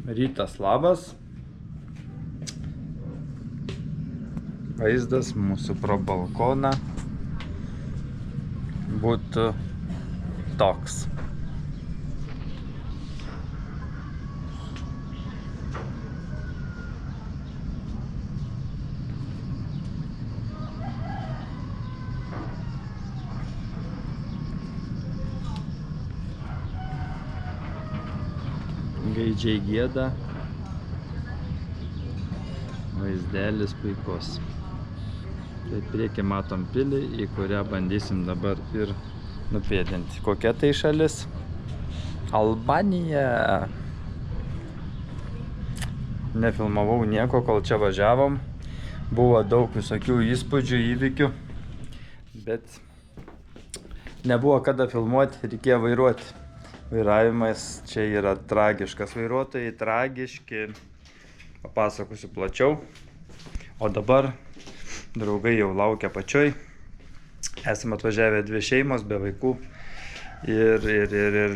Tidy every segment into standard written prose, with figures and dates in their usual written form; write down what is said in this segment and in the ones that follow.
Rytas labas. Vaizdas mūsų pro balkoną būtų toks. Gaidžiai gieda, vaizdelis puikus. Tai priekį matom pilį, į kurią bandysim dabar ir nupėdinti. Kokia tai šalis? Albanija. Nefilmavau nieko, kol čia važiavom. Buvo daug visokių įspūdžių, įvykių, bet nebuvo kada filmuoti, reikėjo vairuoti. Vairavimas čia yra tragiškas. Vairuotojai tragiški. Papasakosiu plačiau. O dabar draugai jau laukia pačioj. Esame atvažiavę 2 šeimos be vaikų. Ir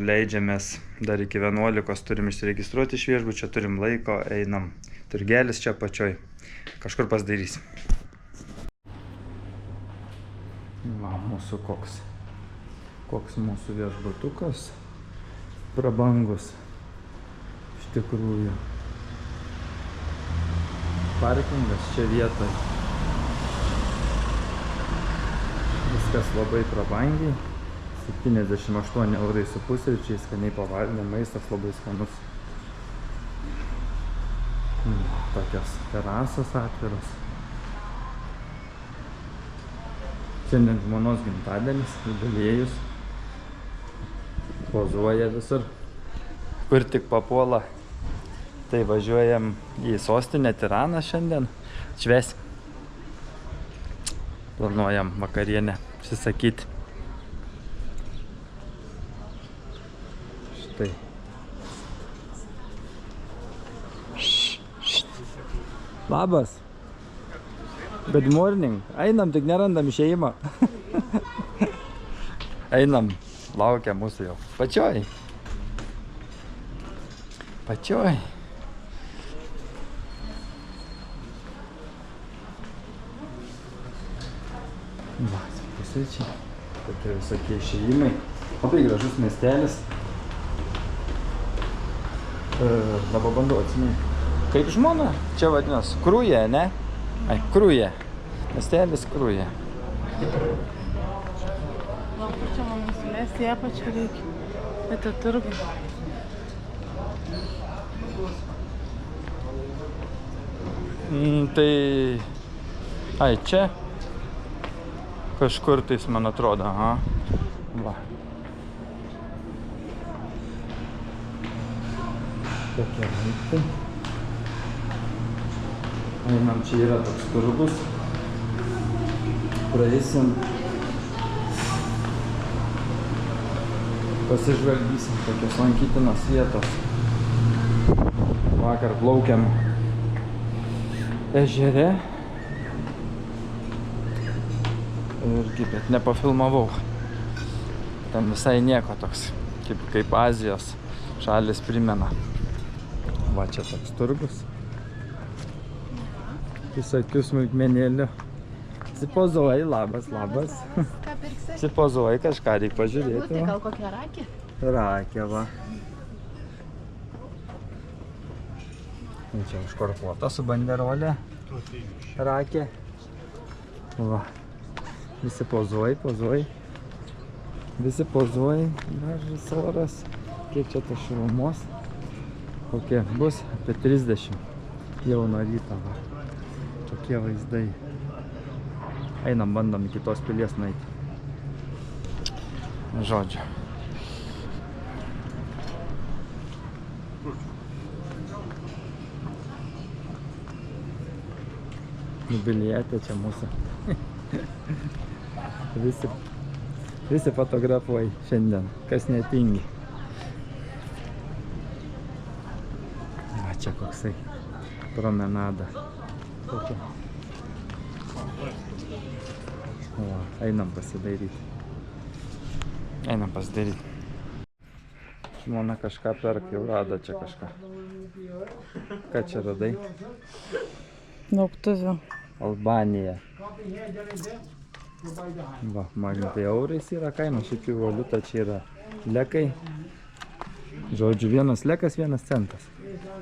leidžiamės dar iki 11. Turim išsiregistruoti iš viešbučio, turim laiko, einam. Turgelis čia pačioj. Kažkur pasidarysim. Va, mūsų koks mūsų viešbutukas. Prabangus. Iš tikrųjų. Parkingas čia vietoj. Viskas labai prabangiai. 78 eurai su pusryčiais, skaniai pavalgę, maistas labai skanus. Tokios terasos atviros. Šiandien žmonos gimtadienis, jubiliejus. Pozuoja visur, kur tik papuola. Tai važiuojam į sostinę Tiraną šiandien. Švęsim. Planuojam vakarienę susakyti. Štai. Labas. Good morning. Einam, tik nerandam išėjimą. Einam. Laukia mūsų jau. Pačioj. Va, pusryčiai. Tokie visokie išėjimai. Labai gražus miestelis. Dabar bandau atsiminti. Kaip žmona? Čia vadinas Krūja, ne? Ai, Krūja. Miestelis Krūja. Čia man nusileisti į apačią reikia. Bet turgai. Tai... Ai, čia? Kažkur tais, man atrodo, aha. Va. Tokie laiptai. Einam, čia yra toks turgus. Praeisim. Pasižvalgysim tokios lankytinos vietos. Vakar plaukiam ežere. Irgi, bet nepafilmavau. Ten visai nieko toks, kaip Azijos šalis primena. Va, čia toks turgus. Visokių smulkmenėlių. Sipozuoji, labas. Ką pirksi? Sipozuoji, kažką reikia pažiūrėti. Tai gal kokią rakį? Rakė, va. Čia užkorpuota su banderolė. Rakė. Va. Visi pozuoji. Visi pozuoji. Gražus oras. Kiek čia tas šilumos? Kokie bus? Apie 30. Jau nuo ryto, va. Tokie vaizdai. Einam, bandom iki tos pilies nueiti. Žodžiu. Jubilietė čia mūsų. Visi fotografuoja šiandien, kas netingi. Va, čia koksai promenada. Kokia. Einam pasidaryti. Žmona kažką perka, jau rado čia kažką. Ką čia radai? Lauktuvių. Albanija. Va, magintai eurais yra kaina, šiaip jau valiuta čia yra lekai. Žodžiu, vienas lekas, 1 centas.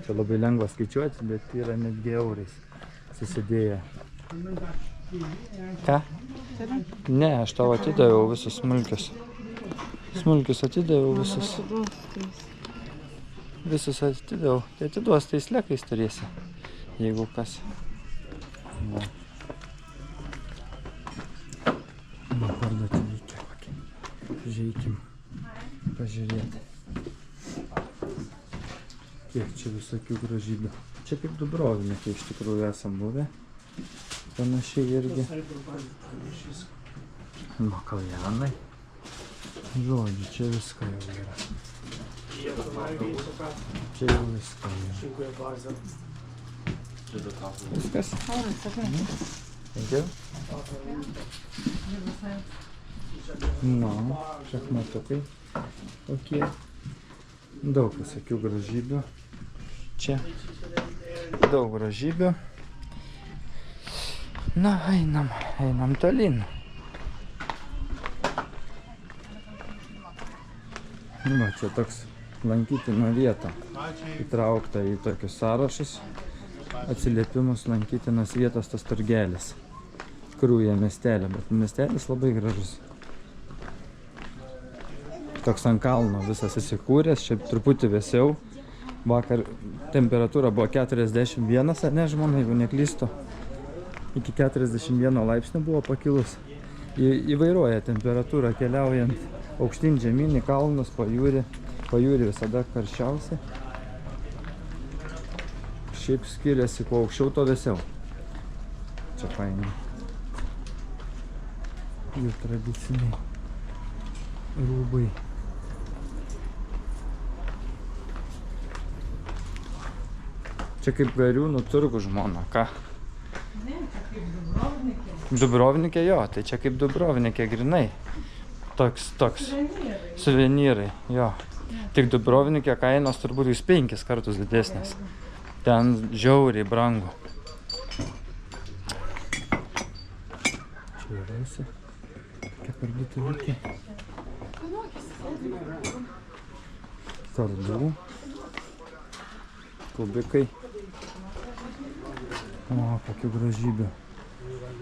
Čia labai lengva skaičiuoti, bet yra netgi eurais susidėję. Ką? Ne, aš tau atidaviau visus smulkius. Smulkius atidaviau visus. Visus atidaviau. Tai atiduos tais lekais turėsi, jeigu kas. Va. Va, parduoti reikia kokį. Žiūrėkim, pažiūrėti. Kiek čia visokių gražybių. Čia kaip Dubrovnikai iš tikrųjų esam buvę. Panašiai irgi. Va, kaljanai. Žodžiu, čia visko jau yra. Čia jau visko yra. Viskas? Thank you. Nu, šachmatukai. Tokie. Daug visokių gražybių. Čia. Daug gražybių. Na, einam tolyn. Va, čia toks lankytina vieta. Įtraukta į tokius sąrašus. Atsiliepimus lankytinas vietos tas turgelis. Krūja miestelė, bet miestelis labai gražus. Toks ant kalno visas įsikūręs, čia truputį vėsiau. Vakar temperatūra buvo 41, ar ne, žmona, jeigu neklystu. Iki 41 laipsnių buvo pakilus. Įvairuoja temperatūra keliaujant aukštyn žemyn į kalnus, pajūrį. Pajūrį visada karščiausia. Šiaip skiriasi, kuo aukščiau, to vėsiau. Čia fainai. Jų tradiciniai rūbai. Čia kaip Gariūnų turgų, žmona, ką? Ne, čia kaip Dubrovnikė. Dubrovnikė, jo, tai čia kaip Dubrovnikė grinai. Toks. Suvenyrai, jo. Tik Dubrovnikė kainos turbūt 5 kartus didesnės. Ten žiauriai brangu. Čia yra visi. Kaip parduotuvė. Kardų. Kubikai. O, kokių gražybių.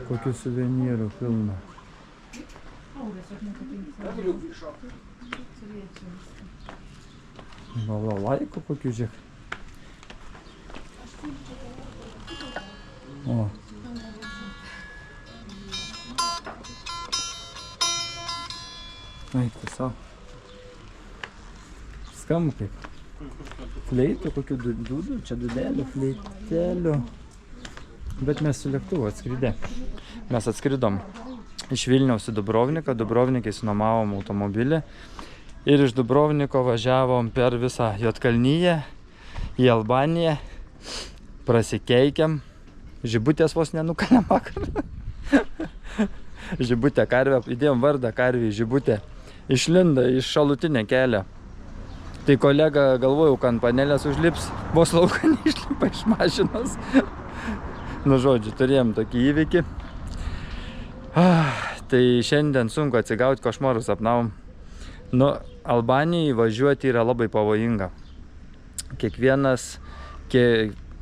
Kokių suvenyrų pilna. Balalaikų kokių, žiūrėk. O. Eik, tiesiog. Skamba kaip. Fleitų, kokių dūdų, čia dūdelių, fleitelių. Bet mes su lėktuvu atskridė. Mes atskridom iš Vilniaus į Dubrovniką. Dubrovnikai sunuomavom automobilį. Ir iš Dubrovniko važiavom per visą Juodkalniją į Albaniją. Prasikeikiam. Žibutės vos nenukalėm vakar. Žibutė karvę, įdėjom vardą karvį, žibutė. Išlinda iš šalutinę kelią. Tai kolega galvojau, kad ant panelės užlips, vos lauką neišlipa iš mašinos. Nu, žodžiu, turėjom tokį įvykį. Tai šiandien sunku atsigauti, košmarus sapnavom. Nu, Albanijai važiuoti yra labai pavojinga. Kiekvienas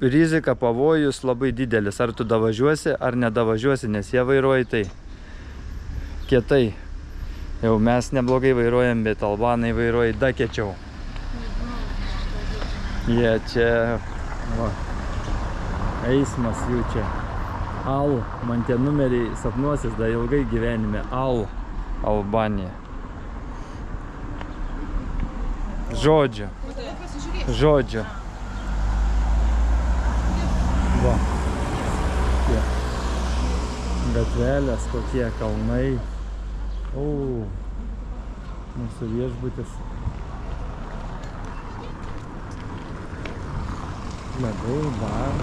rizika, pavojus labai didelis. Ar tu davažiuosi, ar nedavažiuosi, nes jie vairuoja tai kietai. Jau mes neblogai vairuojam, bet albanai vairuoja da kiečiau. Jie čia... Va, eismas jų čia. Al, man tie numeriai sapnuosis da ilgai gyvenime. Al, Albanija. Žodžiu. Žodžiu. Va. Tie. Gatvelės, kokie kalnai. O, mūsų viešbutis. Ledai, bar.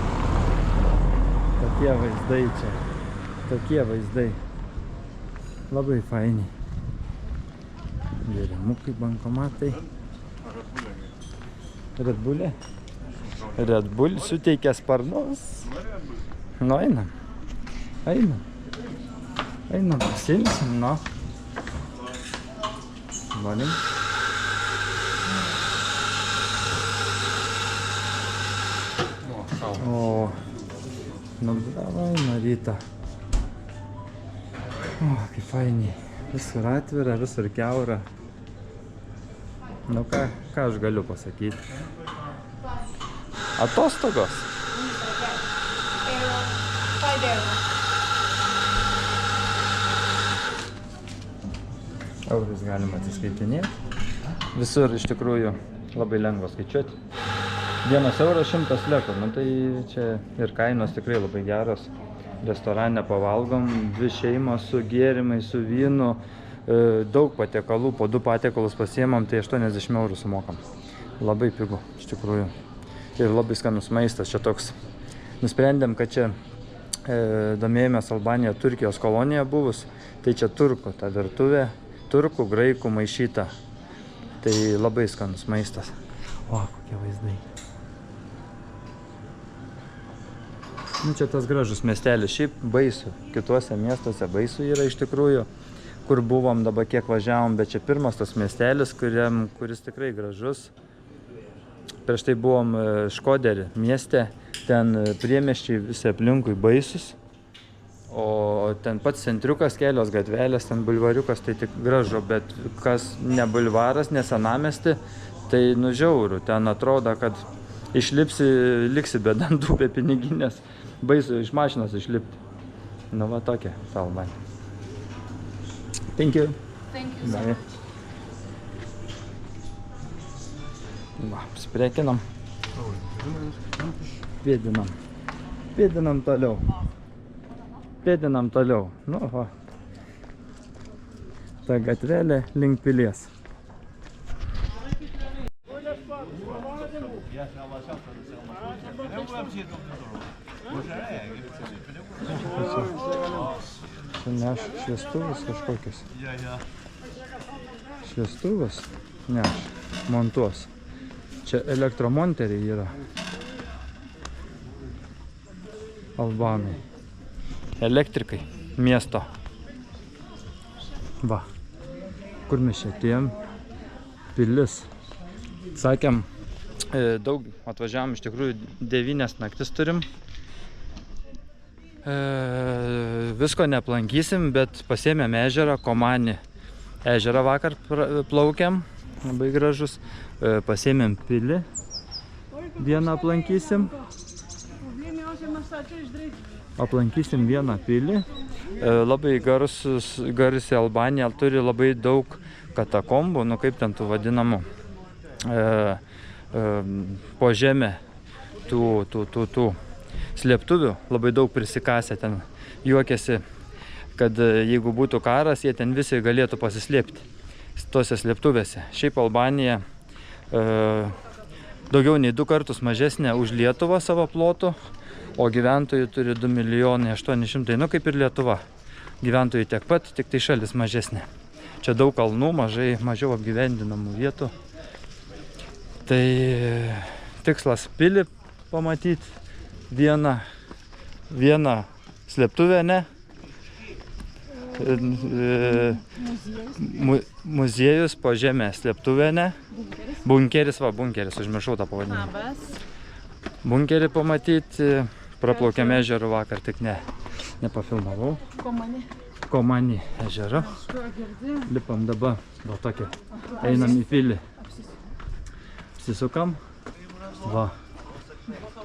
Tokie vaizdai čia. Tokie vaizdai. Labai faini. Gėrimukai, bankomatai. Red Bull'e. Red Bull suteikia sparnus. Nu, einam. Einam. Einam, pasilsim, nu. Valim. O, nu, davai, Marita. O, kaip fainiai. Visur atvira, visur kiaura. Nu, ką aš galiu pasakyti? Atostogos. Eurais galima atsiskaitinėti. Visur iš tikrųjų labai lengva skaičiuoti. 1 euras 100 lekų. Nu, tai čia ir kainos tikrai labai geros. Restorane pavalgom, 2 šeimos su gėrimais, su vynu. Daug patiekalų, po 2 patiekalus pasiemam, tai 80 eurų sumokam. Labai pigu, iš tikrųjų. Ir labai skanus maistas. Čia toks. Nusprendėm, kad čia domėjomės Albanija, Turkijos kolonija buvus. Tai čia turkų ta virtuvė. Turkų, graikų maišyta. Tai labai skanus maistas. O, kokie vaizdai. Nu, čia tas gražus miestelis. Šiaip baisu. Kituose miestuose baisu yra iš tikrųjų. Kur buvom, dabar kiek važiavom, bet čia pirmas tas miestelis, kuris tikrai gražus. Prieš tai buvom Škoderį mieste, ten priemiesčiai visi aplinkui baisus, o ten pats centriukas, kelios gatvelės, ten bulvariukas, tai tik gražu, bet kas ne bulvaras, ne senamiesti, tai nužiauru, ten atrodo, kad išlipsi, liksi be dantų, be piniginės, baisu iš mašinos išlipti. Nu va tokia, Albanija. Thank you. Thank you so much. Va, sprekinam. Pėdinam toliau. Pėdinam toliau. Nu, va. Ta gatvelė link pilies. Čia neš šviestuvus kažkokius. Šviestuvus neš, montuos. Čia elektromonteriai yra. Albanai. Elektrikai miesto. Va. Kur mes čia atėjom? Pilis. Sakėm, daug atvažiavom, iš tikrųjų 9 naktis turim. Visko neplankysim, bet pasiėmėm ežerą, Komani ežerą vakar plaukiam, labai gražus. Pasiėmėm pilį, vieną aplankysim. Aplankysim vieną pilį. Labai garsi Albanija, turi labai daug katakombų, nu kaip ten tų vadinamų, po žemę tų slėptuvių, labai daug prisikasę ten, juokėsi, kad jeigu būtų karas, jie ten visi galėtų pasislėpti tose slėptuvėse. Šiaip Albanija daugiau nei 2 kartus mažesnė už Lietuvą savo plotu, o gyventojų turi 2 800 000, nu kaip ir Lietuva. Gyventojų tiek pat, tik tai šalis mažesnė. Čia daug kalnų, mažiau apgyvendinamų vietų. Tai tikslas pilį pamatyti. Vieną slėptuvę, ne? Muziejus po žemę, slėptuvė, ne? Bunkeris, užmiršau tą pavadinimą. Bunkerį pamatyti, praplaukėm ežerų vakar, tik nepafilmavau. Komani ežerą. Lipam dabar, va tokia, einam į pilį. Apsisukam, va,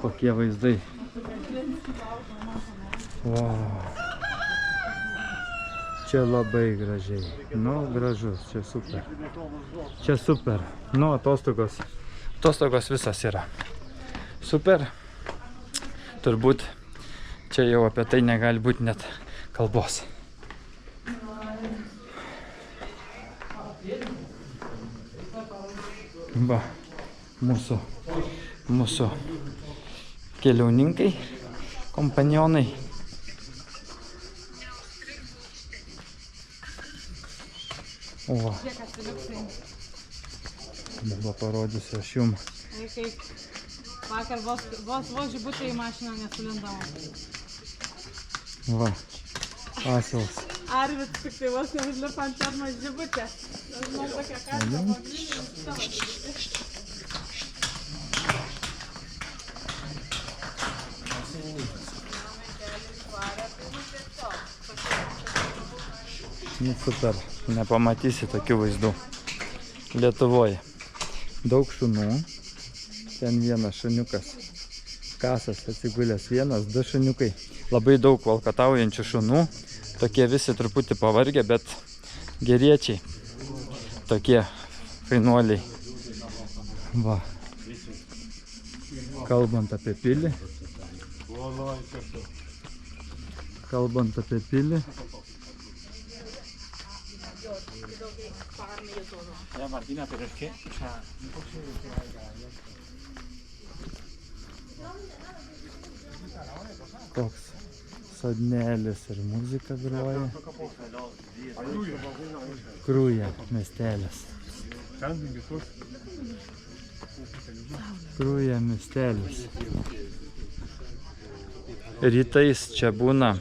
kokie vaizdai. Wow. Čia labai gražiai. Nu, gražus, čia super. Čia super. Nu, atostogos visas yra. Super. Turbūt čia jau apie tai negali būti net kalbos. Va, mūsų keliauninkai, kompanionai. O, dabar parodysiu aš jums Kaip vakar vos žibutė į mašiną nesulindavo. Va, asilas. Arvids tik tai vos neužlipa ant černo žibutę. Žinau tokią kasą Nu super, nepamatysi tokių vaizdų Lietuvoje. Daug šunų. Ten vienas šuniukas. Kasas atsigulęs vienas, 2 šuniukai. Labai daug valkataujančių šunų. Tokie visi truputį pavargę, bet geriečiai. Tokie fainuoliai. Va. Kalbant apie pilį. Ya Martina, pero es que, o sea, Koks sodnelis ir muzika groja. Krūja miestelis. Krūja miestelis. Rytais čia būna,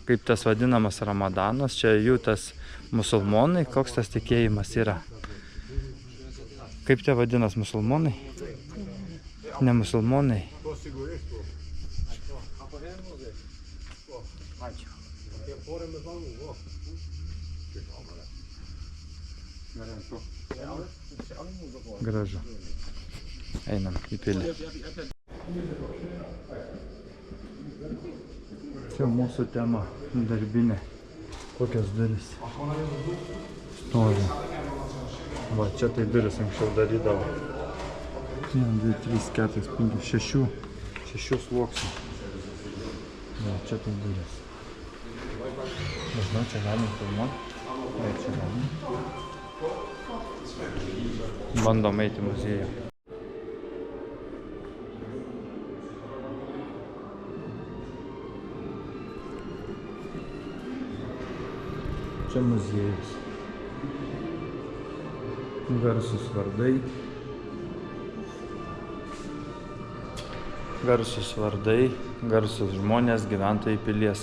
kaip tas vadinamas Ramadanas, čia jų tas musulmonai, koks tas tikėjimas yra. Kaip čia vadinas musulmonai? Ne musulmonai. Gražu. Einam į pilį. Čia mūsų tema darbinė. Kokios duris stovi. Va, čia tai duris anksčiau darydavo. 1, 2, 3, 4, 5, 6 sluoksnių. Va, čia tai duris. Nežinau, čia galim filmuoti. Va, čia galim. Bandom eiti į muziejų. Čia muziejus. Garsus vardai. Garsus žmonės, gyventojai pilies.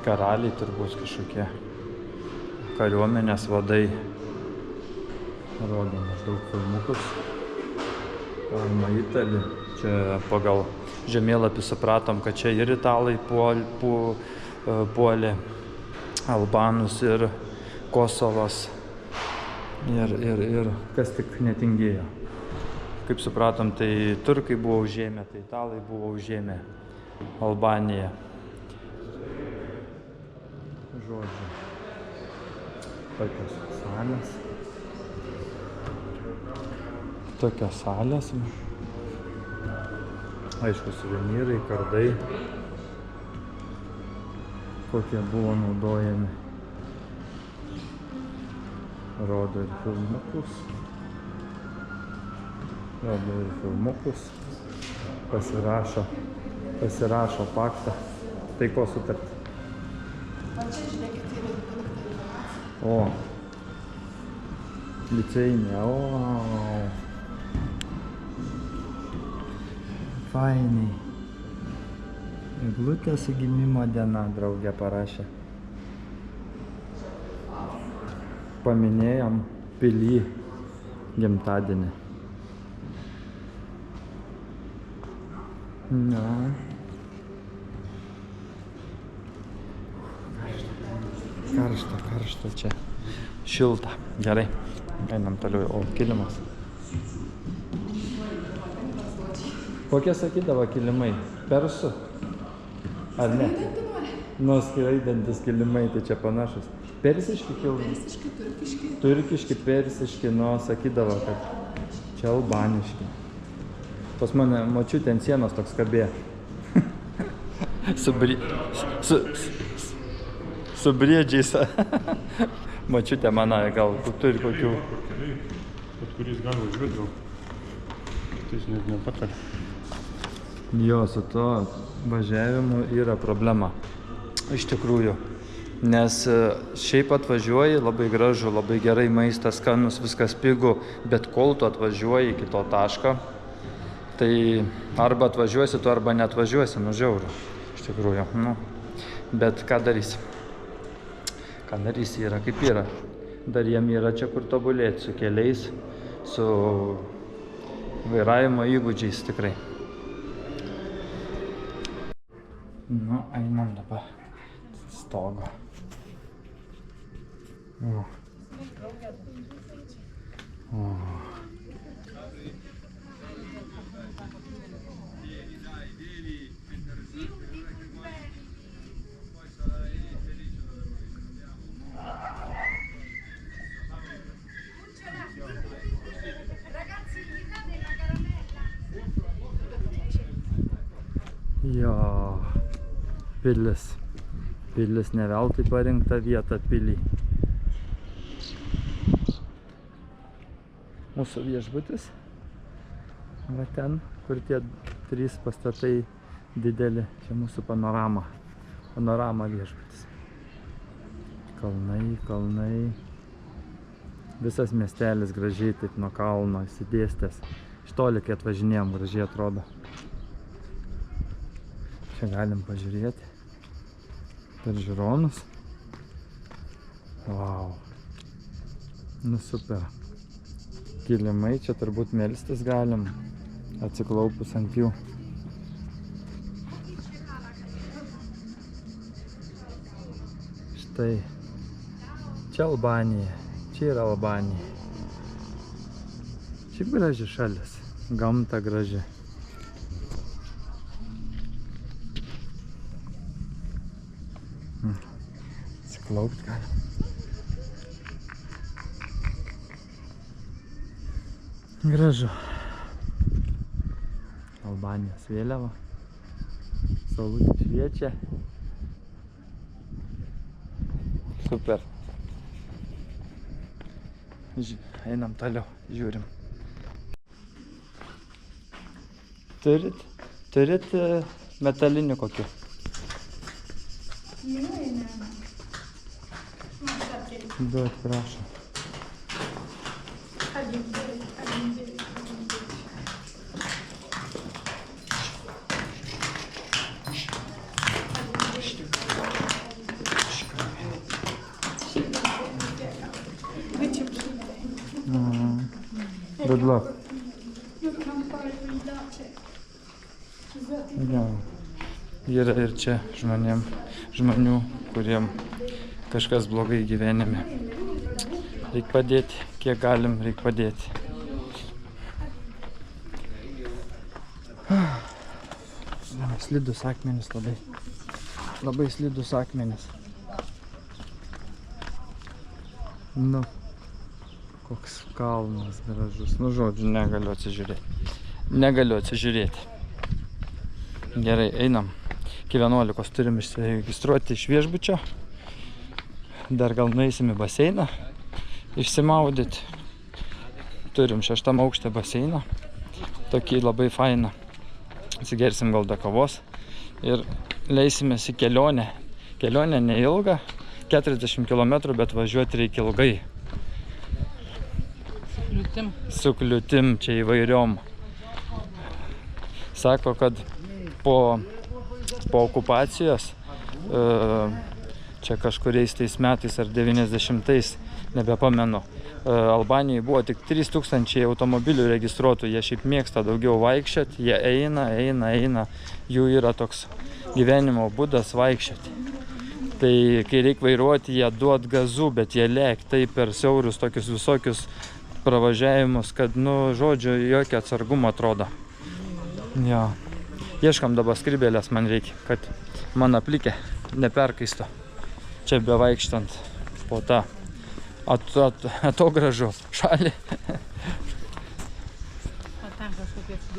Karaliai turbūt kažkokie. Kariuomenės vadai. Rodo maždaug filmukus. Alma Italija. Čia pagal žemėlapį supratom, kad čia ir italai puolė Albanus ir Kosovas ir kas tik netingėjo. Kaip supratom, tai turkai buvo užėmę, tai italai buvo užėmę Albaniją. Žodžiu, tokios salės. Aišku, suvenyrai, kardai. Kokie buvo naudojami. Rodo ir filmukus. Pasirašo paktą. Taikos sutartį. O. Licėjinė. O. Fainiai. Eglutės gimimo diena, draugė parašė. Paminėjom pily gimtadienį. Na. Karšta čia. Šilta. Gerai. Einam toliau. O, kilimas. Kokie sakydavo kilimai? Persų? Ar ne? Nu, skraidantis kilimai, tai čia panašus. Persiški kilimai? Persiški, turkiški. Turkiški, persiški, nu, sakydavo, kad čia albaniški. Pas mane močiutė ant sienos toks kabė. Su briedžiais. Močiutė mano, gal turi kokių. Pat kuris gali važiuoti, gal. Tai jis net nepatarė. Jo, su to važiavimu yra problema. Iš tikrųjų, Nes šiaip atvažiuoji, labai gražu, labai gerai maistas, skanus, viskas pigu, bet kol tu atvažiuoji iki to taško, tai arba atvažiuosi tu, arba neatvažiuosi, nu žiauru, iš tikrųjų, nu. Bet ką darysi? Ką darysi, yra kaip yra. Dar jiem yra čia kur tobulėti su keliais, su vairavimo įgūdžiais tikrai. Nu, einam dabar stogo. Jo, pilis. Pilis ne veltui parinkta vieta pilį. Mūsų viešbutis. Va ten, kur tie 3 pastatai dideli. Čia mūsų panorama. Panorama viešbutis. Kalnai, kalnai. Visas miestelis gražiai taip nuo kalno įsidėstęs. Iš toli, kai atvažinėjom, gražiai atrodo. Čia galim pažiūrėti per žiūronus. Vau. Nu super. Kilimai, čia turbūt melstis galim, atsiklaupus ant jų. Štai. Čia Albanija. Čia yra Albanija. Šiaip graži šalis. Gamta graži. Atsiklaupt galim. Gražu. Albanijos vėliava. Saulutė šviečia. Super. Einam toliau, žiūrim. Turit metalinių kokių? Duot, prašom. Good luck. Ja. Yra ir čia žmonių, kuriem kažkas blogai gyvenime. Reik padėti, kiek galim, reik padėti. Slidus akmenis labai. Labai slidus akmenis. Nu, koks kalnas gražus. Nu, žodžiu, negaliu atsižiūrėti. Negaliu atsižiūrėti. Gerai, einam. Iki 11 turim išsiregistruoti iš viešbučio. Dar gal nueisim į baseiną. Išsimaudyti. Turim 6 aukšte baseiną. Tokį labai fainą. Atsigersim gal kavos. Ir leisimės į kelionę. Kelionė neilga. 40 km, bet važiuoti reikia ilgai. Su kliūtim čia įvairiom. Sako, kad po okupacijos, čia kažkuriais tais metais ar 90-ais, nebepamenu, Albanijoje buvo tik 3000 automobilių registruotų. Jie šiaip mėgsta daugiau vaikščioti, jie eina. Jų yra toks gyvenimo būdas vaikščioti. Tai kai reikia vairuoti, jie duot gazų, bet jie lėk taip per siaurus tokius visokius pravažiavimus, kad, nu, žodžiu, jokio atsargumo atrodo. Jo. Ieškam dabar skrybėlės man reikia, kad man aplikė neperkaisto. Čia bevaikštant po tą atogražų šalį.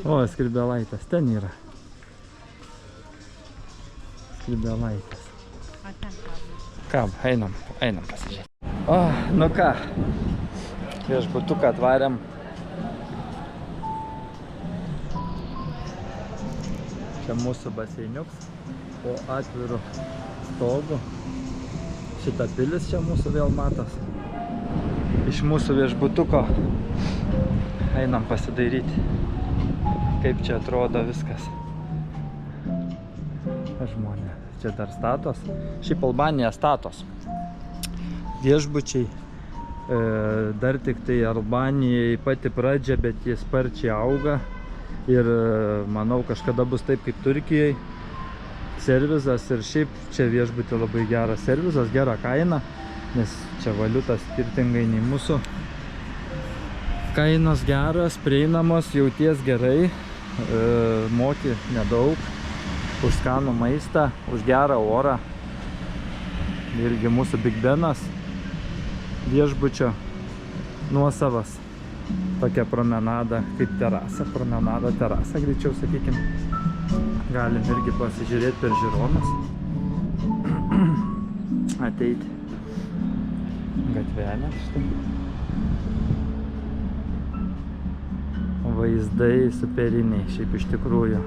O, skrybėlaitas, ten yra. Skrybėlaitas. Ką, einam pasižiūrėti. O, nu ką, viešbutuką atvarėm. Čia mūsų baseiniuks po atviru stogu. Šita pilis čia mūsų vėl matos. Iš mūsų viešbutuko einam pasidairyti, kaip čia atrodo viskas. Žmonės čia dar statos. Šiaip Albanija statos. Viešbučiai dar tik tai Albanijai pati pradžia, bet jie sparčiai auga. Ir manau, kažkada bus taip kaip Turkijai. Servizas ir šiaip čia viešbutį labai geras servizas, gera kaina, nes čia valiuta skirtingai nei mūsų. Kainos geras, prieinamos, jauties gerai, moki nedaug, už skanų maistą, už gerą orą. Irgi mūsų Big Benas viešbučio nuosavas. Tokia promenada, kaip terasa, terasa greičiau sakykim. Galim irgi pasižiūrėti per žiūronus. Ateiti. Gatvelė štai. Vaizdai superiniai, šiaip iš tikrųjų.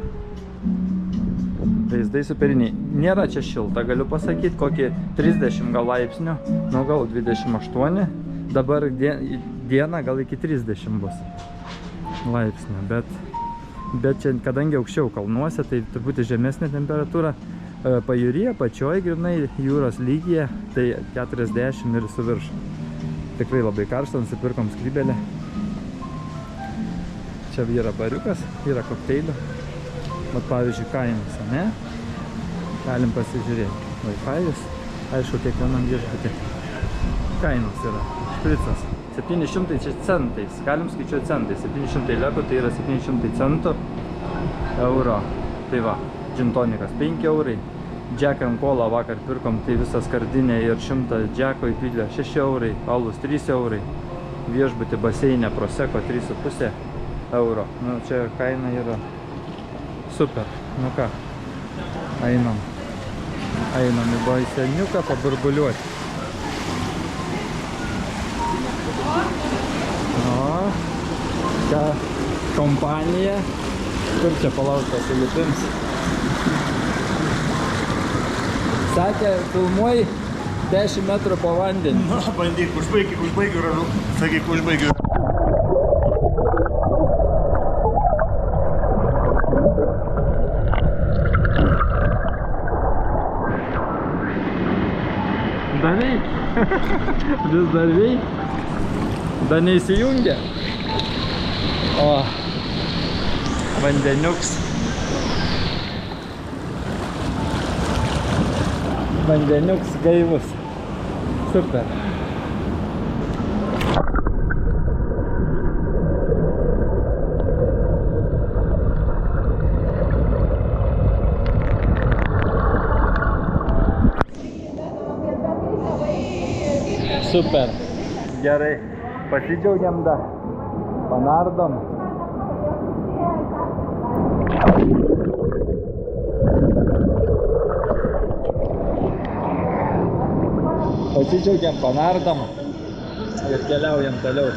Vaizdai superiniai. Nėra čia šilta, galiu pasakyti, kokį 30 gal laipsnių, nu gal 28. Dabar dieną gal iki 30 bus laipsnių, bet čia, kadangi aukščiau kalnuose, tai truputį žemesnė temperatūra. Pajūryje, pačioj grinai jūros lygyje, tai 40 ir su virš. Tikrai labai karšta, nusipirkom skrybelę. Čia yra bariukas, yra kokteilių. Vat pavyzdžiui, kainos, ne? Galim pasižiūrėti. Wi-Fi'us, aišku, kiekvienam viešbutį. Kainos yra. Špricas 700 centais, galim skaičiuoti centais, 700 lekų, tai yra 700 centų euro. Tai va, džintonikas 5 eurai, Jack and Cola vakar pirkom, tai visą skardinę ir 100 Jacko įpylė 6 eurai, alus 3 eurai, viešbutį baseinė Prosecco 3,5 euro. Nu, čia kaina yra super. Nu ką, einam į baiseniuką paburbuliuoti. Čia kompanija, kur čia palauk pasilipins. Sakė, filmuoji 10 metrų po vandenį. Na, bandyk, užbaigiu, radu. Sakyk, užbaigiu. Dar veik. Vis dar veik. Dar neįsijungia. O, vandeniuks. Vandeniuks gaivus. Super. Super. Gerai. Pasidžiaugiam dar. Panardom. Pasidžiaugiam, panardom ir keliaujam toliau.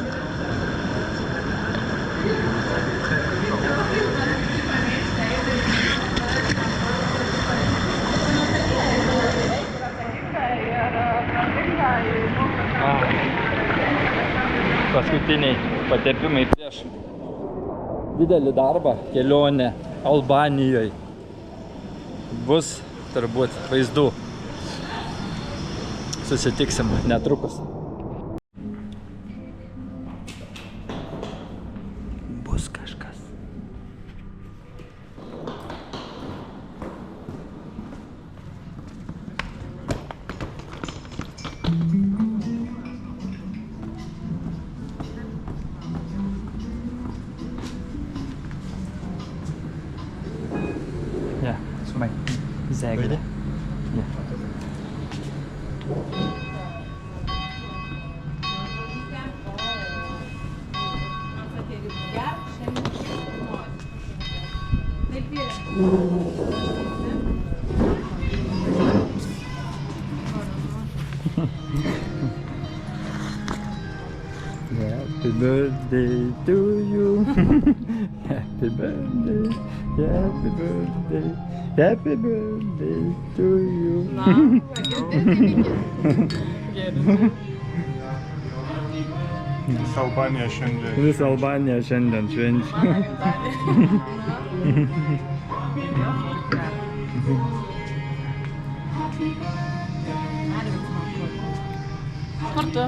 Paskutiniai patepimai prieš didelį darbą, kelionę Albanijoje. Bus turbūt vaizdų. Susitiksim netrukus. Bus kažkas. Ja, is voor mij. Zeggen. Ja. Happy birthday to you. Happy birthday. Happy birthday. Happy birthday to you. Na, geriau. Visa Albanija šiandien. Visa Albanija šiandien švenčia. Kur tu?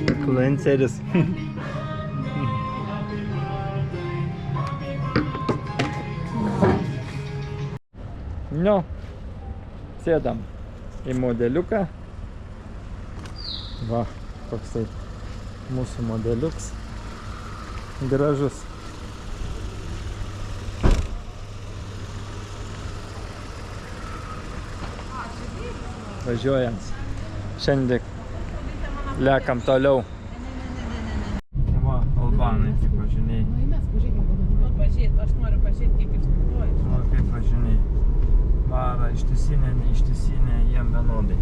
Influenceris. Nu, sėdam į modeliuką. Va, koksai mūsų modeliuks. Gražus. Važiuojam. Šiandien lekam toliau. Va, albanai, kaip važiniai. Aš noriu pažiūrėti, kaip jūs naudoji. Va, kaip važiniai. Vara ištisinė, neištisinė, jiem vienodai.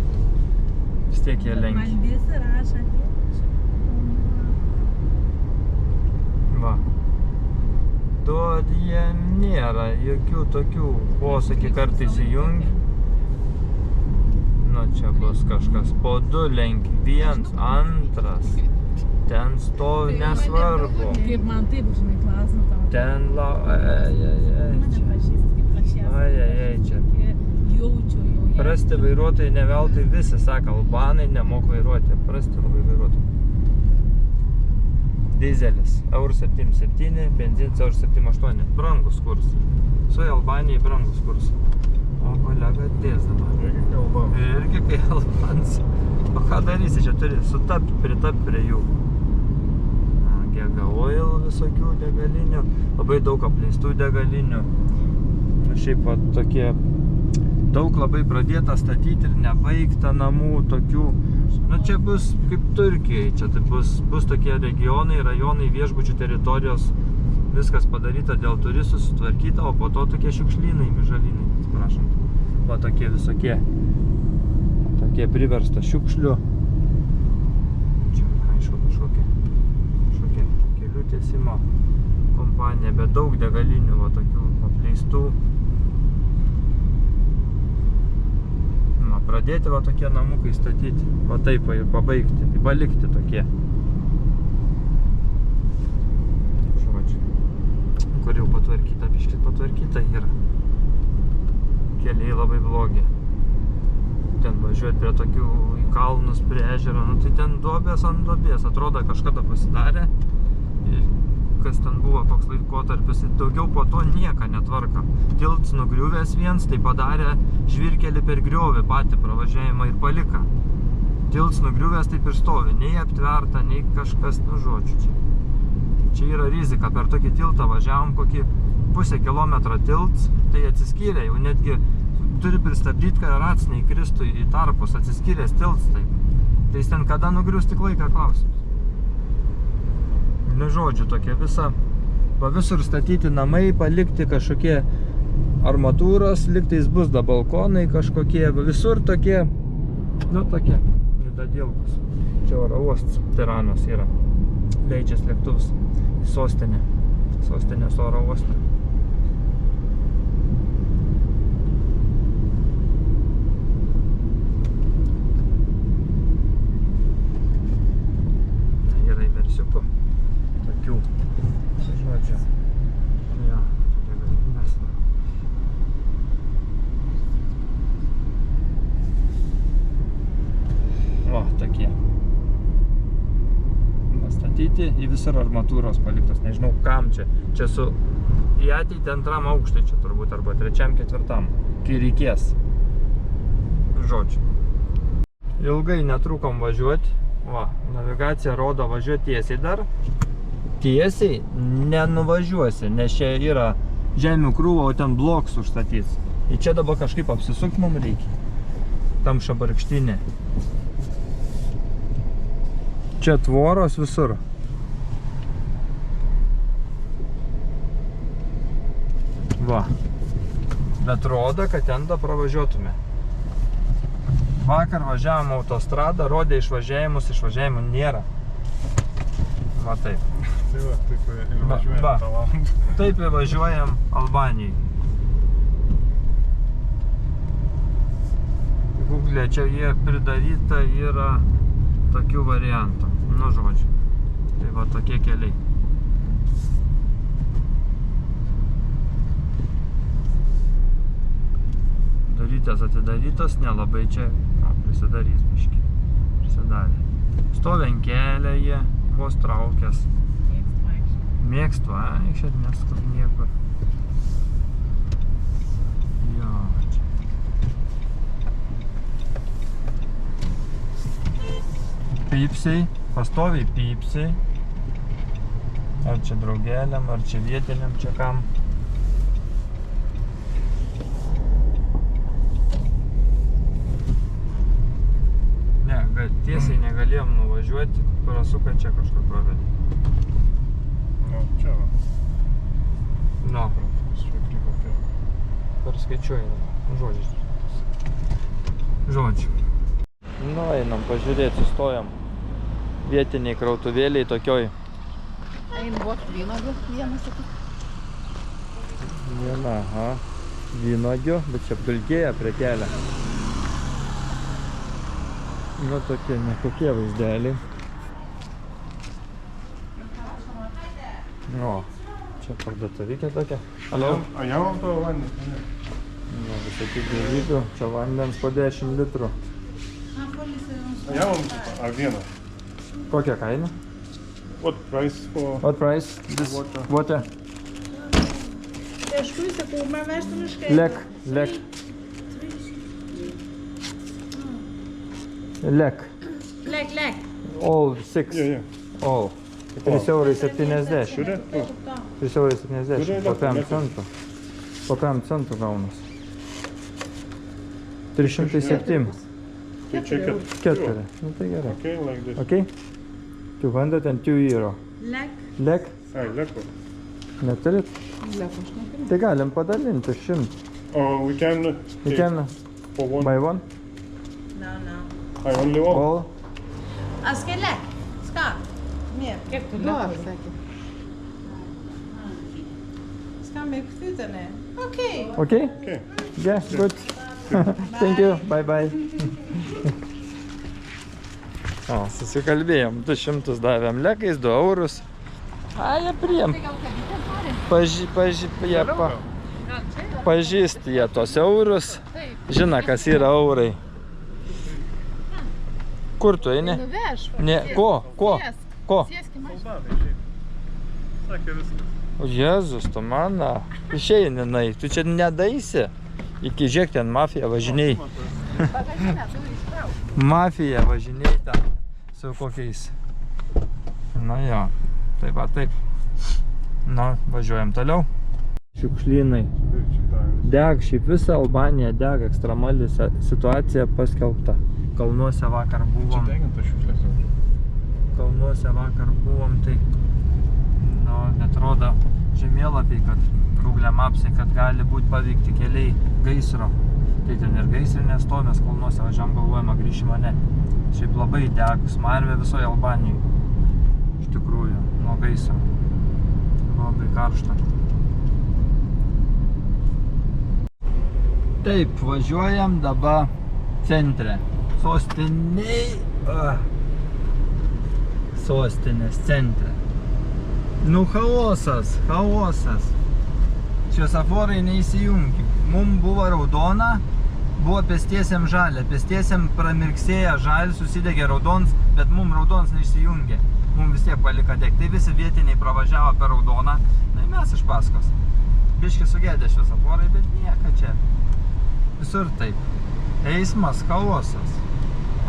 Vis tiek jie lenkia. Bandysi rašą. Va. Duod jiem nėra jokių tokių posakį kartais įjungi. Nu, čia bus kažkas po 2 lenki, 1, 2. Ten stovi nesvarbu. Kaip man taip, žinai, klasno tavo. Ten čia. Ai, čia. Jaučiu jau. Prasti vairuotojai ne veltui visi sako, albanai nemoka vairuoti. Prasti labai vairuotojai. Dizelis €7,7, benzinas €7,8. Brangus kurs. Su Albanijai brangus kurs. O kolega dėsdama. Irgi kai albans. O ką darysi, čia turi pritapti prie jų. Giga Oil visokių degalinių. Labai daug apleistų degalinių. Šiaip va tokie daug labai pradėta statyti ir nebaigta namų tokių. Nu čia bus kaip Turkijai. Čia tai bus tokie regionai, rajonai, viešbučių teritorijos. Viskas padaryta dėl turistų, sutvarkyta, o po to tokie šiukšlynai, mižalynai, atsiprašant. Va tokie visokie, tokie priversta šiukšlių. Čia, aišku, kažkokia kelių tiesimo kompanija, bet daug degalinių, va tokių apleistų. Pradėti va tokie namukai statyti, va taip ir pabaigti, palikti tokie. Kur jau patvarkyta, biškit patvarkyta yra. Keliai labai blogi. Ten važiuoti prie tokių į kalnus, prie ežero, nu tai ten duobės ant duobės. Atrodo kažkada pasidarė. Kas ten buvo, koks laikotarpis, daugiau po to nieko netvarka. Tilts nugriuvęs viens, tai padarė žvyrkelį per griovį patį pravažiavimą ir palika. Tilts nugriuvęs taip ir stovi, nei aptverta, nei kažkas, nu žodžiu čia. Čia yra rizika, per tokį tiltą važiavom kokį pusę kilometrą tilts, tai atsiskyrė, jau netgi turi pristabdyti, kad rats neįkristų į tarpus, atsiskyręs tilts taip. Tai jis ten kada nugrius, tik laiką klausimas. Nu žodžiu, tokia visa, va visur statyti namai, palikti kažkokie armatūros, liktais bus da balkonai kažkokie, visur tokie, nu tokie, nedadėlkus. Čia oro uostas, Tiranos yra, leidžias lėktuvus į sostinę, sostinės oro uostą. Yra imersiukų. Tokių, žodžiu, jo, degalinės. O, tokie. Pastatyti į visur armatūros paliktos, nežinau kam čia. Čia su į ateitį 2 aukštai čia turbūt, arba 3, 4, kai reikės. Žodžiu. Ilgai netrukom važiuoti. Va, navigacija rodo važiuoti tiesiai dar. Tiesiai nenuvažiuosi, nes čia yra žemių krūva, o ten bloks užstatys. Ir čia dabar kažkaip apsisukti mums reikia. Tam šabarkštinė. Čia tvoros visur. Va. Bet rodo, kad ten da pravažiuotume. Vakar važiavom autostradą, rodė išvažiavimus, išvažiavimų nėra. Va taip. Tai va, taip ir Va. važiuojam tą valandą. Taip ir važiuojam Albanijai. Google čia jie pridaryta yra tokių variantų. Nu žodžiu. Tai va tokie keliai. Darytas atidarytas, nelabai čia prisidarys biškį. Prisidarė. Stovi ant kelio jie, vos traukęs. Mėgstu vaikščiot, neskubu niekur. Jo, čia. Pypsiai, pastoviai pypsiai. Ar čia draugeliam, ar čia vietiniam, čia kam. Ne, tiesiai negalėjom nuvažiuoti, prasuka čia kažką pravedė. Nu, čia va. Nu, Šveklyvo kelią. perskaičiuoju, žodžiu. Nu, einam pažiūrėti, sustojam. Vietiniai krautuvėliai tokioj. Einu duok vynuogių vieną sakyti. Viena, aha. Vynuogių, bet čia apdulkėja prie kelio. Nu, tokie nekokie vaizdeliai. O, čia parduotuvykė tokia. Alio? A ja mam to vandens, ne? Nu, visokių gėrybių. Čia vandens po 10 litrų. A ja mam a vieną. Kokia kaina? What price for What price? This Water. water. Teškui, sakau, man vežtum iš kaimo. Lek. Lek. Lek. All 6. Yeah. All. 3,70 Žiūrė? O, 3,70 po 5 centų. Po 5 centų gaunas. 307. tai čia 4. Nu tai gerai. Okay, like this. Okay? 202 euro. Lek? Ai, leko. Neturit? Lek, aš neturiu. Tai galim padalinti 100. Oh, we can You take can for one. buy one? No. I only one. All? A skal lek? Skal? Mer. Kiek tu lek? Sakė. Skal med knytene? Okay. Okay? Okay. Yeah, good. Thank you. Bye bye. O, susikalbėjom. 200 davėm lekais, 2 eurus. A, jie priėm. Pažįst jie tos eurus. Žino, kas yra eurai. Kur tu eini? Nuveš. Ne, ko? Sėskim aš. Sakė viskas. O Jėzus, tu mana. Išeininai, tu čia nedaisi. Iki žiek ten mafija važiniai. Bagažinę turi ištraukti. Mafija važiniai ten su kokiais. Na jo, tai va taip. Na, važiuojam toliau. Šiukšlynai. Deg, šiaip visą Albaniją deg, ekstremali situacija paskelbta. Kalnuose vakar Čia buvom. deginta šiukšlės. Kalnuose vakar buvom, tai nu, netrodo žemėlapiai, kad Google Mapsai, kad gali būti paveikti keliai gaisro. Tai ten ir gaisrinės stovės kalnuose, važiam galvojama grįžimo ne. Šiaip labai degus, smarvė visoje Albanijoje. Iš tikrųjų, nuo gaisro. Labai karšta. Taip, važiuojam dabar centre. Sostiniai. Sostinės centre. Nu, chaosas. Šviesoforai neįsijungi. Mums buvo raudona, buvo pėstiesiam žalia. Pėstiesiam pramirksėja žalia, susidegė raudons, bet mums raudons neįsijungė. Mums vis tiek palika degti. Tai visi vietiniai pravažiavo per raudoną. Na, mes iš paskos. Biški sugedė šviesoforai, bet nieka čia. Visur taip. Eismas, chaosas.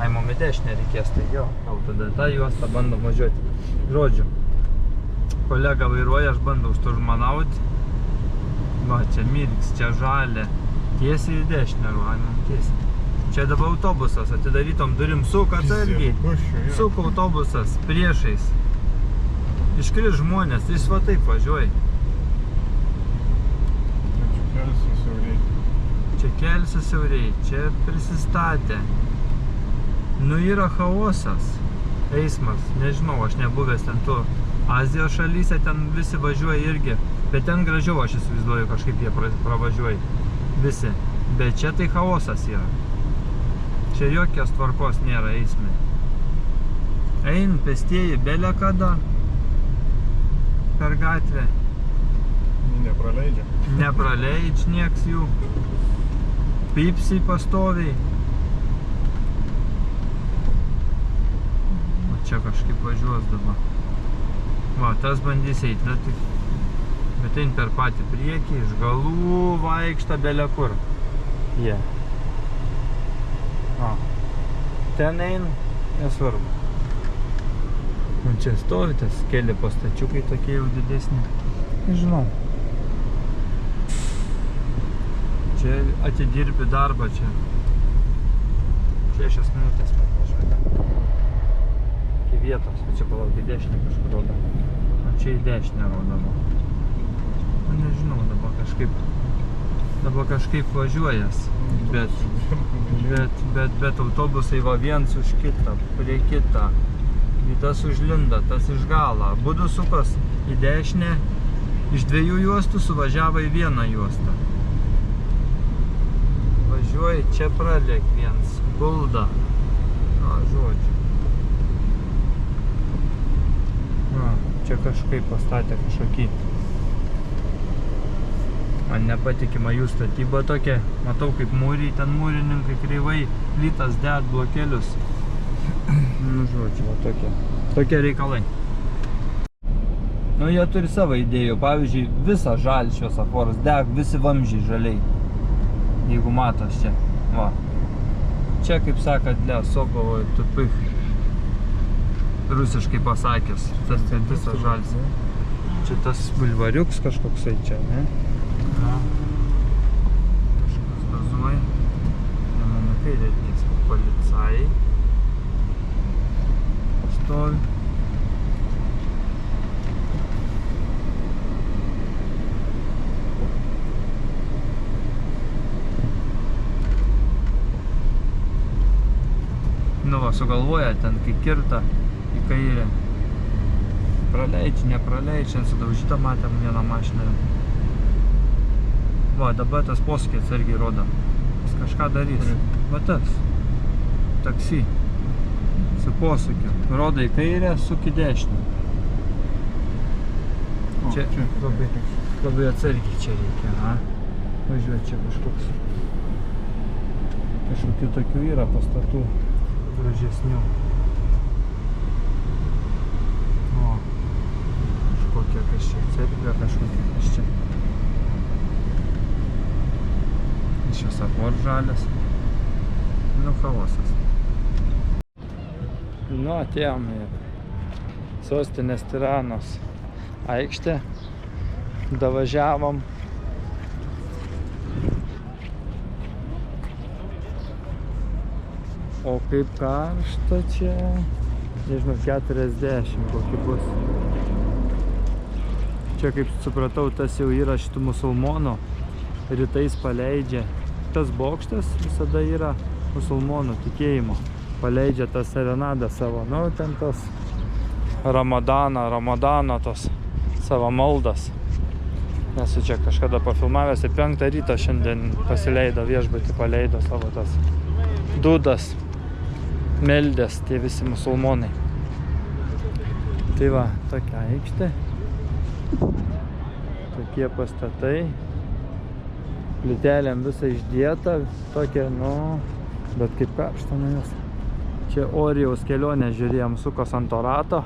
Ai, mum į dešinę reikės, tai jo. Gal tada tą juostą bandom važiuoti. Žodžiu, kolega vairuoja, aš bandau šturmanauti. Va, čia mirks, čia žalia. Tiesiai į dešinę, ruojam, tiesiai. Čia dabar autobusas, atidarytom durim, suk atsargiai. Suk autobusas, priešais. Iškris žmonės, jis va taip važiuoja. Čia kelsi siauriai, čia prisistatė. Nu yra chaosas, eismas, nežinau, aš nebuvęs ten tu Azijos šalyse ten visi važiuoja irgi, bet ten gražiau aš įsivaizduoju, kažkaip jie pravažiuoja visi. Bet čia tai chaosas yra. Čia jokios tvarkos nėra eisme. Ein pėstieji belė kada per gatvę. Nepraleidžia. Nepraleidž nieks jų. Pypsi pastoviai. O čia kažkaip važiuos dabar. Va, tas bandys eiti, bet ein per patį priekį, iš galų vaikšta belė kur. Jie. O, ten ein, nesvarbu. O čia stovi tas keli pastačiukai tokie jau didesni. Nežinau. Čia atidirbi darbą čia. 6 minutės važiuoja. Iki vietos, o čia palauk į dešinę kažkur rodo. O čia į dešinę rodavo. O nežinau, dabar kažkaip važiuojas. Bet autobusai va viens už kitą, prie kitą. Į tas užlinda, tas iš galą. Abudu sukas į dešinę, iš 2 juostų suvažiavo į 1 juostą. Važiuoji, čia pralėk viens, gulda. Na, žodžiu. Na, čia kažkaip pastatė kažkokį. Man nepatikima jų statyba tokia. Matau, kaip mūriai, ten mūrininkai kreivai plytas ded blokelius. Nu, žodžiu, va tokie. Tokie reikalai. Nu, jie turi savo idėjų. Pavyzdžiui, visą žalį šviesoforas deg, visi vamzdžiai žaliai. Jeigu matos čia. Va. Čia, kaip sakant, Sokovo tupich. Rusiškai pasakęs. Tas visas žalis. Čia tas bulvariuks kažkoksai čia, ne? Na. Kažkas gazuoja. Mano kairė atnės policajai. Stovi. Nu va, sugalvoja ten, kai kirta į kairę. Praleidžia, nepraleidžia, sudaužytą matėm vieną mašiną. Va, dabar tas posūkis irgi rodo. Jis kažką darys. Va tas. Taksi. Su posūkiu. Rodo į kairę, suk į dešinę. Čia labai atsargiai čia reikia, ha? Važiuoja čia kažkoks. Kažkokių tokių yra pastatų. Gražesnių. O, kažkokia kažčia cerkvė, kažkokia kažčia. Šviesofor žalias. Nu, chaosas. Nu, atėjom į sostinės Tiranos aikštę. Davažiavom. O kaip karšta čia, nežinau, 40 kokį bus. Čia, kaip supratau, tas jau yra šitų musulmonų, rytais paleidžia. Tas bokštas visada yra musulmonų tikėjimo. Paleidžia tas serenadą savo, nu, ten tos Ramadano tos savo maldas. Esu čia kažkada pafilmavęs ir 5 ryto šiandien pasileido viešbutį, paleido savo tas dūdas. Meldės tie visi musulmonai. Tai va, tokia aikštė. Tokie pastatai. Plytelėm visą išdėta. Tokia, nu, bet kaip karšta nuo jos. Čia Orijaus kelionę žiūrėjom, sukos ant to rato.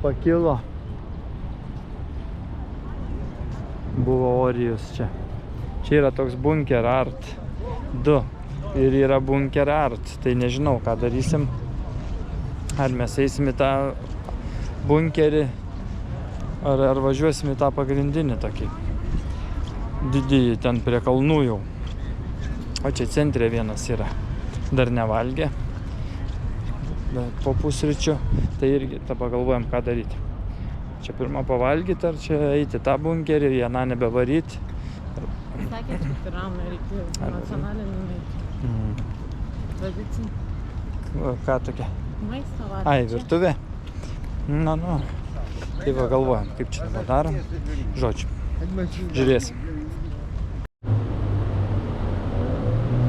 Pakilo. Buvo Orijus čia. Čia yra toks Bunker Art 2. Ir yra Bunker Art, tai nežinau, ką darysim. Ar mes eisim į tą bunkerį, ar važiuosim į tą pagrindinį tokį. Didįjį ten prie kalnų jau. O čia centre vienas yra. Dar nevalgė. Bet po pusryčių, tai irgi tą pagalvojam, ką daryti. Čia pirmą pavalgyti, ar čia eiti tą bunkerį, vieną nebevaryti. Sakė, čia Tirana reikėjo nacionalinį nueiti. Tradicinį. Ką tokia? Maisto valgyti. Ai, virtuvė? Nu. Tai va galvojam, kaip čia dabar darom. Žodžiu, žiūrėsim.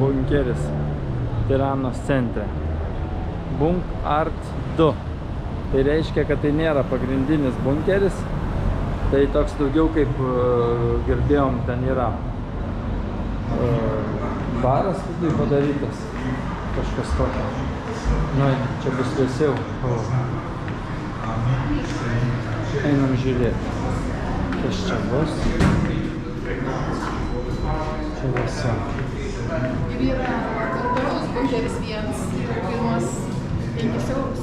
Bunkeris Tiranos centre. Bunk Art 2. Tai reiškia, kad tai nėra pagrindinis bunkeris. Tai toks daugiau kaip girdėjom, ten yra baras vidui padarytas. Kažkas tokio. Nu, čia bus vėsiau. Einam žiūrėti. Kas čia bus? Čia vėsiau. Ir yra virtualus bunkeris vienas, kainuos 5 eurus.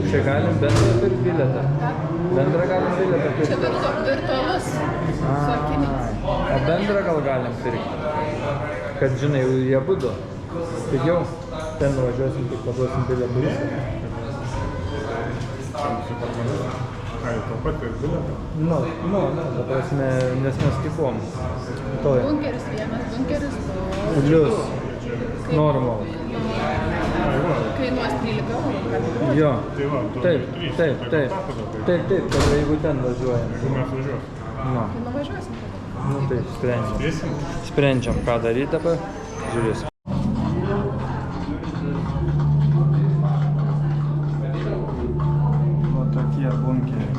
Čia galim bendrą pirkti bilietą. Bendrą galim bilietą pirkti. Čia virtualus su akiniais. O bendrą gal galim pirkti. Kad žinai, jie būdu. Pigiau. Ten nuvažiuosim, tik paduosim bilietų. Ai, to pat ir bilietą? Nu, ta prasme, nes mes kaip buvom. Bunkeris vienas, bunkeris 2. Plius. Normal. Kainuos 13 eurų. Jo. Tai va, Taip, tada jeigu ten važiuojam. Jeigu mes važiuosim. Nu, Tai nuvažiuosim. nu tai sprendžiam. Spėsim? Sprendžiam, ką daryti dabar. Žiūrėsim. O tokie bunkeriai.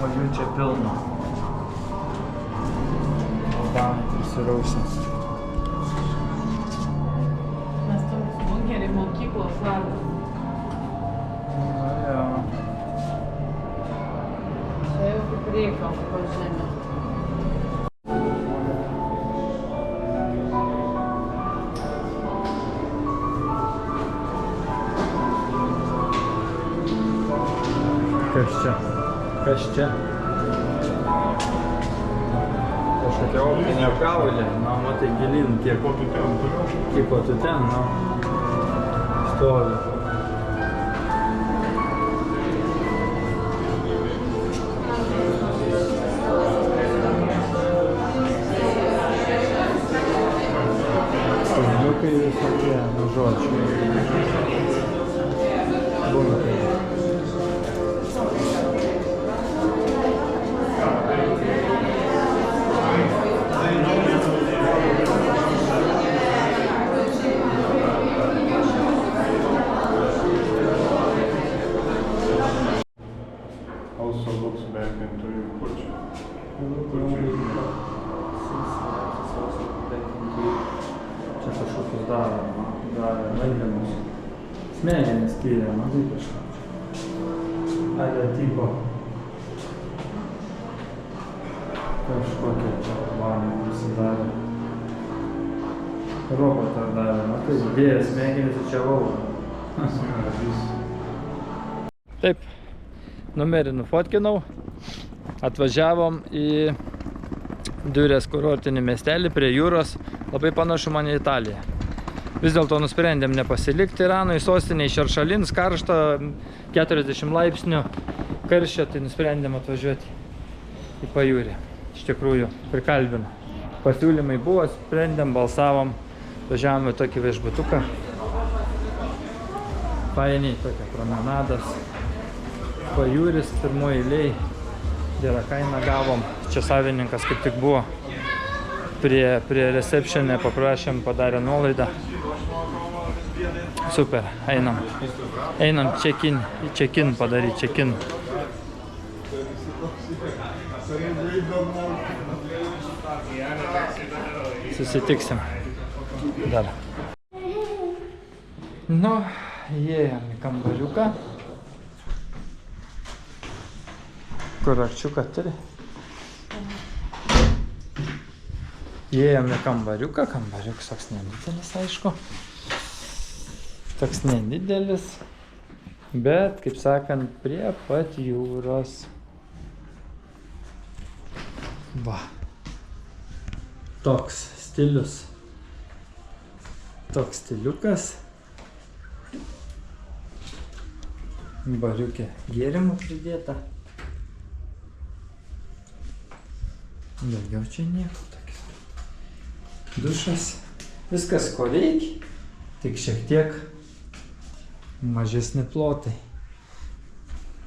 O jų čia pilna. Albanai prisirausia. Mes turim bunkerį mokyklos vardą. Na jo. Čia jau kaip reikalas po žemę. Kas čia? Kas čia? Kažkokia optinė kaulė. Na, matai, gilin, kiek Ko tu ten toliau? Tipo tu ten, nu, stovi. Studiukai visokie, nu žodžiu. Bunkeriai. Also looks back into your portrait. Čia kažkokius darė valdymus. Smegenis skyrė, matai kažką. Ale tipo. Kažkokia čia vanė prisidarė. Robotą darė, matai, dėja smegenis į čia valdo. Taip, numerį nufotkinau. Atvažiavom į Durės kurortinį miestelį prie jūros, labai panašu man į Italiją. Vis dėlto nusprendėm nepasilikti Tiranoj, sostinėj Šaršalins, karšta, 40 laipsnių karščio, tai nusprendėm atvažiuoti į pajūrį. Iš tikrųjų, prikalbino. Pasiūlymai buvo, sprendėm, balsavom, važiavome tokį viešbutuką. Painiai, tokia promenadas. Pajūris, pirmoji eilėj. Gerą kainą gavom. Čia savininkas kaip tik buvo. Prie receptionė paprašėm, padarė nuolaidą. Super, einam. Einam check-in padaryti, check-in. Susitiksim. Dar. Nu, įėjom į kambariuką. Kur rakčiuką turi? Įėjom į kambariuką, kambariukas toks nedidelis, aišku. Toks nedidelis, bet, kaip sakant, prie pat jūros. Va. Toks stilius. Toks stiliukas. Bariukė gėrimų pridėta. Daugiau čia nieko tokio. Dušas. Viskas ko reikia. Tik šiek tiek mažesni plotai.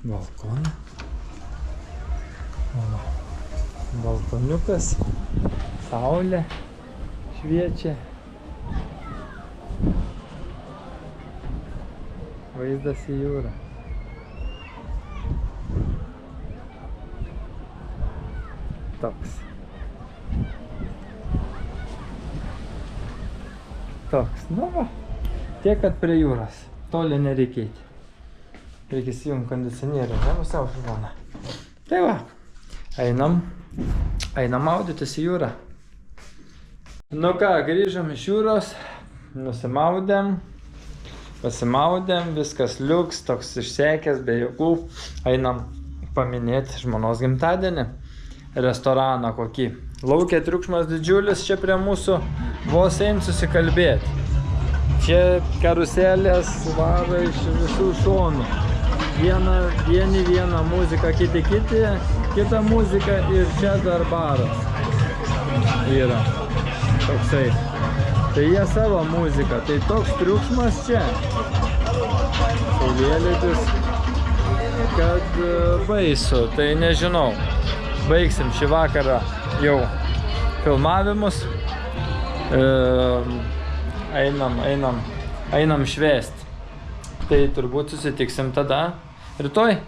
Balkoną. O, balkoniukas. Saulė šviečia. Vaizdas į jūrą. Toks. Nu va. Tiek, kad prie jūros. Toli nereikėti. Reikia įsijungti kondicionierių, ne? Pusiau žmona. Tai va. Einam maudytis į jūrą. Nu ką, grįžom iš jūros. Nusimaudėm. Pasimaudėm, viskas liuks, toks išsekęs, be jėgų. Einam paminėti žmonos gimtadienį. Restoraną kokį. Laukia triukšmas didžiulis, čia prie mūsų vos ein susikalbėti. Čia karuselės varo iš visų šonų. Vieni vieną muziką, kiti kitą muziką ir čia dar baras yra. Toksai. Tai jie savo muziką, tai toks triukšmas čia. Saulėlydis, kad baisu, tai nežinau. Baigsim šį vakarą jau filmavimus. Einam švęsti. Tai turbūt susitiksim tada rytoj.